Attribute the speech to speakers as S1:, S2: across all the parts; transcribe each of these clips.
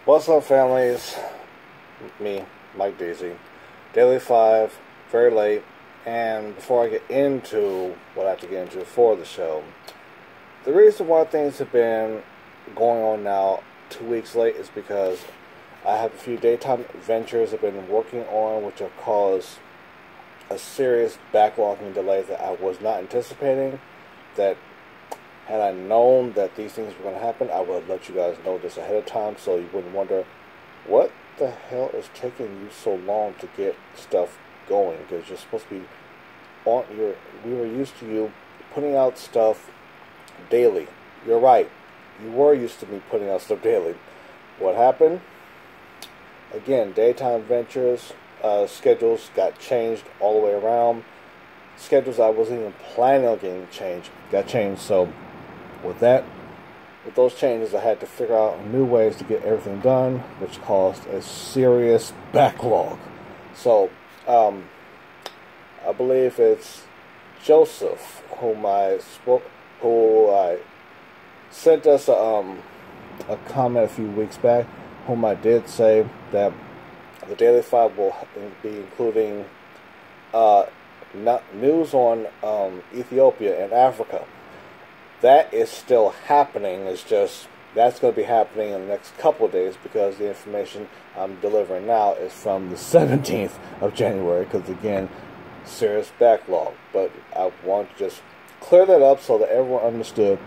S1: What's up, families? Me, Mike Daisy. Daily 5, very late. And before I get into what I have to get into for the show, the reason why things have been going on now 2 weeks late is because I have a few daytime ventures I've been working on, which have caused a serious backlogging delay that I was not anticipating. That had I known that these things were going to happen, I would have let you guys know this ahead of time so you wouldn't wonder what the hell is taking you so long to get stuff going, because you're supposed to be on your. We were used to you putting out stuff daily. You're right. You were used to me putting out stuff daily. What happened? Again, daytime ventures, schedules got changed all the way around. Schedules I wasn't even planning on getting changed got changed. So with those changes, I had to figure out new ways to get everything done, which caused a serious backlog. So I believe it's Joseph who I sent us a comment a few weeks back, whom I did say that the Daily 5 will be including news on Ethiopia and Africa. That is still happening. It's just that's going to be happening in the next couple of days, because the information I'm delivering now is from the 17th of January, because again, serious backlog. But I want to just clear that up so that everyone understood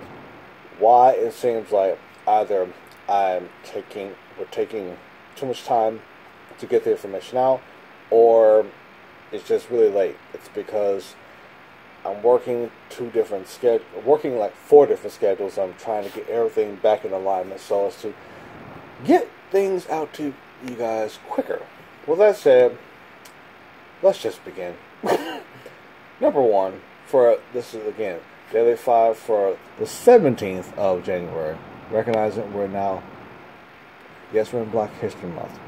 S1: why it seems like either we're taking too much time to get the information out, or it's just really late. It's because I'm working working like 4 different schedules. I'm trying to get everything back in alignment so as to get things out to you guys quicker. With that said, let's just begin. Number 1, this is again Daily 5 for the 17th of January. Recognizing we're in Black History Month.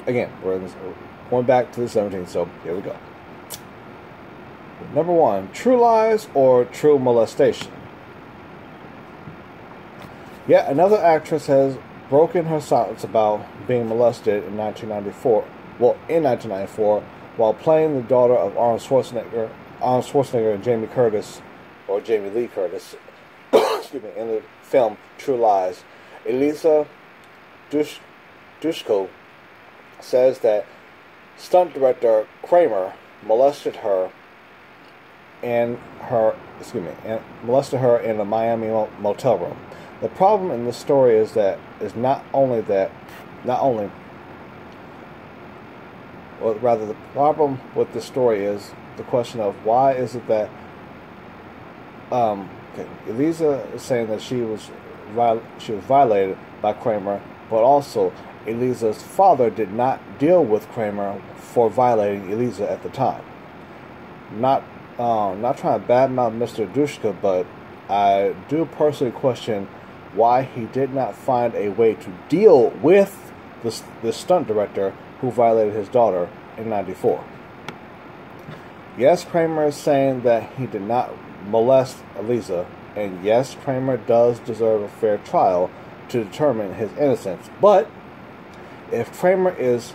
S1: Again, we're going back to the 17th, so here we go. Number 1, true lies or true molestation? Yet another actress has broken her silence about being molested in 1994. Well, in 1994, while playing the daughter of Arnold Schwarzenegger and Jamie Lee Curtis, excuse me, in the film True Lies. Elisa Dushko says that stunt director Kramer molested her in a Miami motel room. The problem in this story is the problem with this story is the question of why is it that Elisa is saying that she was violated by Kramer, but also Elisa's father did not deal with Kramer for violating Elisa at the time. Not trying to badmouth Mr. Dushka, but I do personally question why he did not find a way to deal with the stunt director who violated his daughter in '94. Yes, Kramer is saying that he did not molest Elisa, and yes, Kramer does deserve a fair trial to determine his innocence. But if Kramer is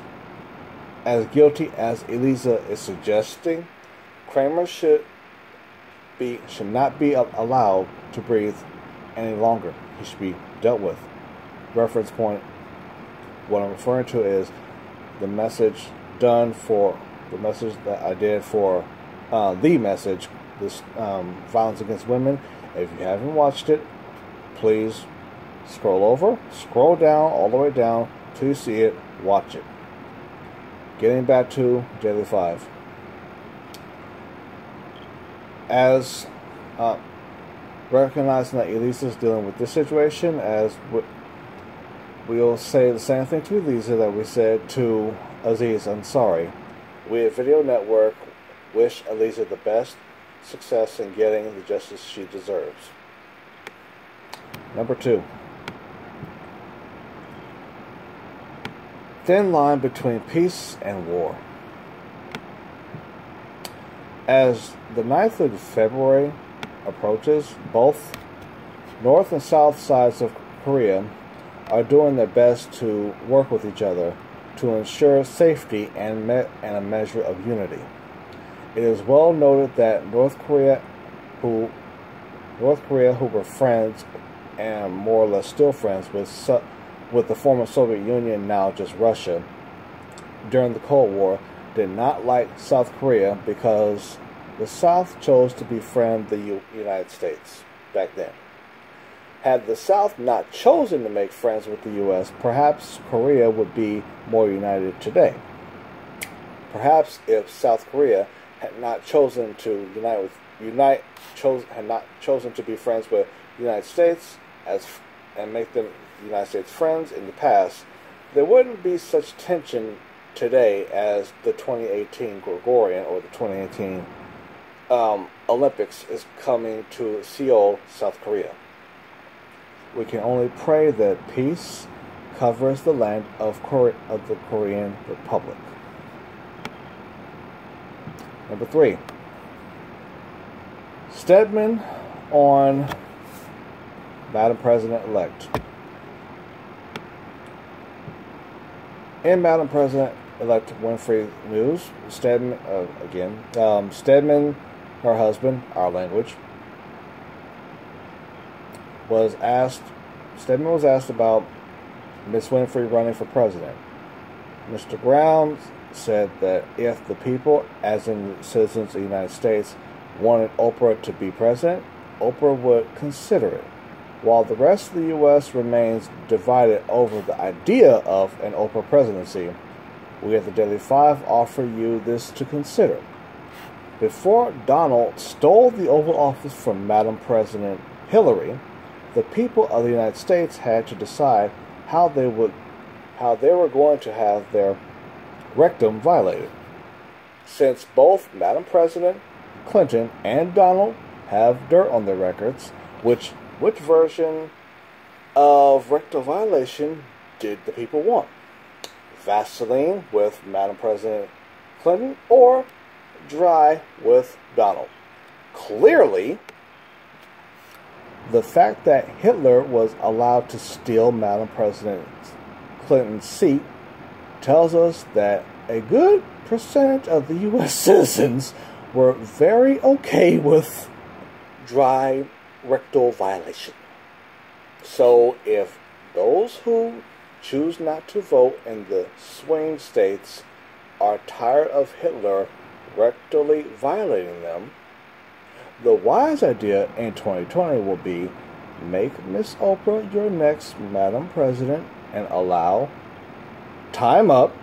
S1: as guilty as Elisa is suggesting, Kramer should not be allowed to breathe any longer. He should be dealt with. Reference point, what I'm referring to is the message that I did for this violence against women. If you haven't watched it, please scroll down, all the way down till you see it, watch it. Getting back to Daily 5. As recognizing that Elisa is dealing with this situation, as we'll say the same thing to Elisa that we said to Aziz Ansari. We at Video Network wish Elisa the best success in getting the justice she deserves. Number 2. Thin line between peace and war. As the 9th of February approaches, both north and south sides of Korea are doing their best to work with each other to ensure safety and a measure of unity. It is well noted that North Korea, who were friends and more or less still friends with the former Soviet Union, now just Russia, during the Cold War, did not like South Korea because the South chose to befriend the United States back then. Had the South not chosen to make friends with the U.S., perhaps Korea would be more united today. Perhaps if South Korea had not chosen to had not chosen to be friends with the United States and make them United States friends in the past, there wouldn't be such tension today as the 2018 Gregorian or the 2018 Olympics is coming to Seoul, South Korea. We can only pray that peace covers the land of the Korean Republic. Number 3. Steadman on Madam President-elect. In Madam President-elect Winfrey news, Steadman, Steadman, her husband, our language, Steadman was asked about Miss Winfrey running for president. Mr. Brown said that if the people, as in the citizens of the United States, wanted Oprah to be president, Oprah would consider it. While the rest of the U.S. remains divided over the idea of an Oprah presidency, we at the Daily Five offer you this to consider. Before Donald stole the Oval Office from Madam President Hillary, the people of the United States had to decide how they were going to have their rectum violated. Since both Madam President Clinton and Donald have dirt on their records, which version of rectal violation did the people want? Vaseline with Madam President Clinton or dry with Donald? Clearly, the fact that Hitler was allowed to steal Madam President Clinton's seat tells us that a good percentage of the U.S. citizens were very okay with dry rectal violation. So if those who choose not to vote in the swing states are tired of Hitler rectally violating them, the wise idea in 2020 will be make Miss Oprah your next Madam President and allow Time Up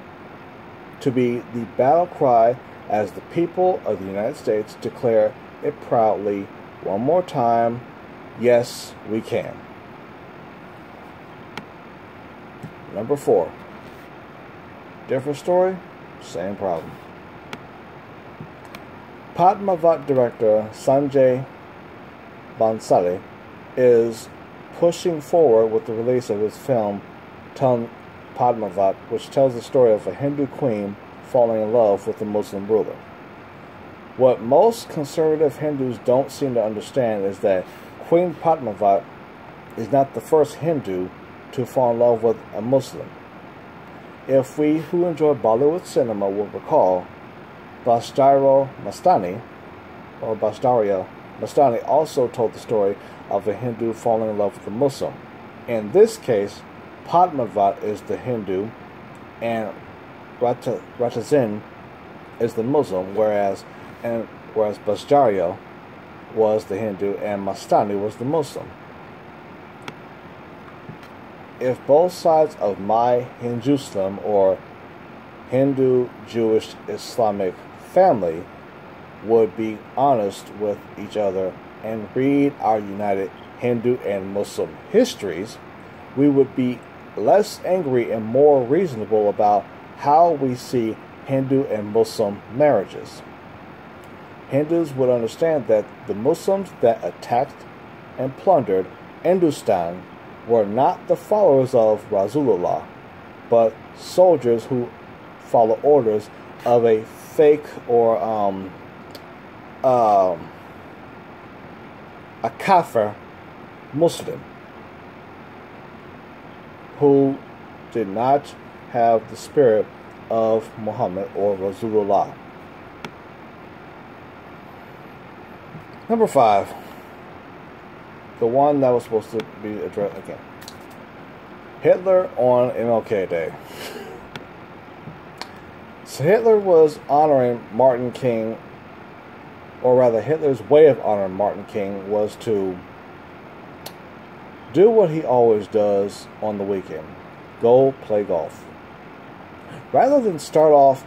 S1: to be the battle cry as the people of the United States declare it proudly one more time. Yes, we can. Number 4. Different story, same problem. Padmavat director Sanjay Bhansali is pushing forward with the release of his film Tung Padmavat, which tells the story of a Hindu queen falling in love with a Muslim ruler. What most conservative Hindus don't seem to understand is that Queen Padmavat is not the first Hindu to fall in love with a Muslim. If we who enjoy Bollywood cinema will recall, Basdaro Mastani also told the story of a Hindu falling in love with a Muslim. In this case, Padmavat is the Hindu and Ratazin is the Muslim, whereas Basdaro was the Hindu and Mastani was the Muslim. If both sides of my Hinduism or Hindu, Jewish, Islamic family would be honest with each other and read our united Hindu and Muslim histories, we would be less angry and more reasonable about how we see Hindu and Muslim marriages. Hindus would understand that the Muslims that attacked and plundered Hindustan were not the followers of Rasulullah, but soldiers who follow orders of a fake or a kafir Muslim who did not have the spirit of Muhammad or Rasulullah. Number 5. The one that was supposed to be addressed again. Hitler on MLK Day. So Hitler was honoring Martin King, or rather Hitler's way of honoring Martin King was to do what he always does on the weekend. Go play golf. Rather than start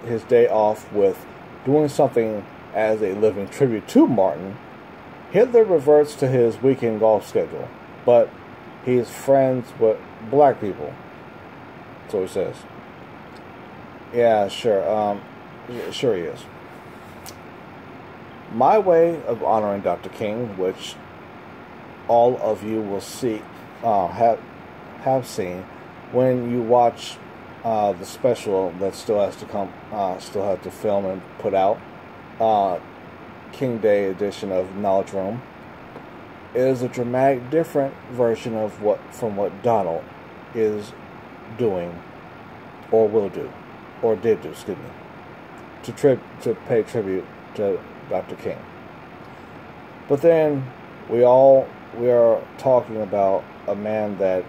S1: his day off with doing something as a living tribute to Martin, Hitler reverts to his weekend golf schedule, but he's friends with black people. So he says. Yeah, sure. Sure he is. My way of honoring Dr. King, which all of you will see, have seen when you watch the special that still has to film and put out, King Day edition of Knowledge Room, is a dramatic different version of from what Donald is doing, or will do, or did do, excuse me, to pay tribute to Dr. King. But then we are talking about a man that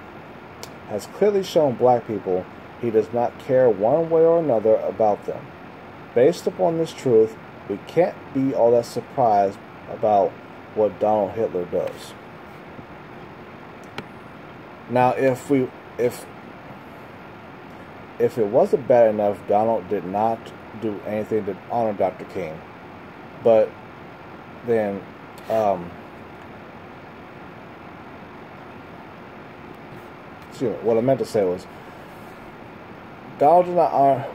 S1: has clearly shown black people he does not care one way or another about them. Based upon this truth, we can't be all that surprised about what Donald Hitler does. Now, if it wasn't bad enough, Donald did not do anything to honor Dr. King, but then excuse me, what I meant to say was Donald did not honor.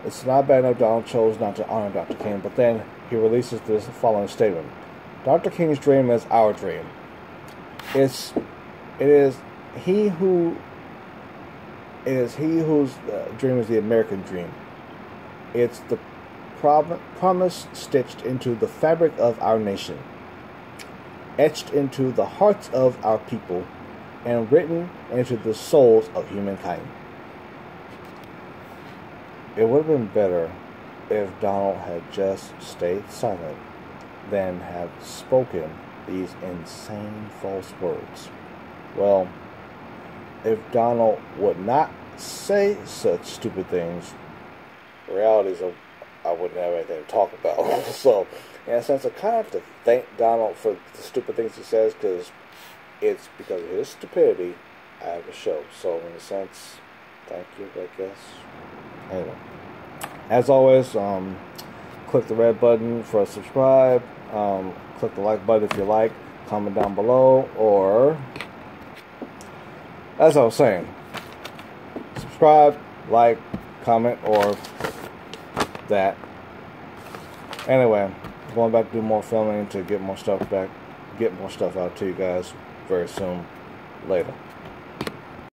S1: It's not bad enough Donald chose not to honor Dr. King, but then he releases this following statement: Dr. King's dream is our dream. It is he whose dream is the American dream. It's the promise stitched into the fabric of our nation, etched into the hearts of our people, and written into the souls of humankind. It would have been better if Donald had just stayed silent than have spoken these insane false words. Well, if Donald would not say such stupid things, the reality is I wouldn't have anything to talk about. So, in a sense, I kind of have to thank Donald for the stupid things he says, because it's because of his stupidity I have a show. So, in a sense, thank you, I guess. Anyway, as always, click the red button for a subscribe. Click the like button if you like. Comment down below, or as I was saying, subscribe, like, comment, or that. Anyway, going back to do more filming to get more stuff out to you guys very soon. Later.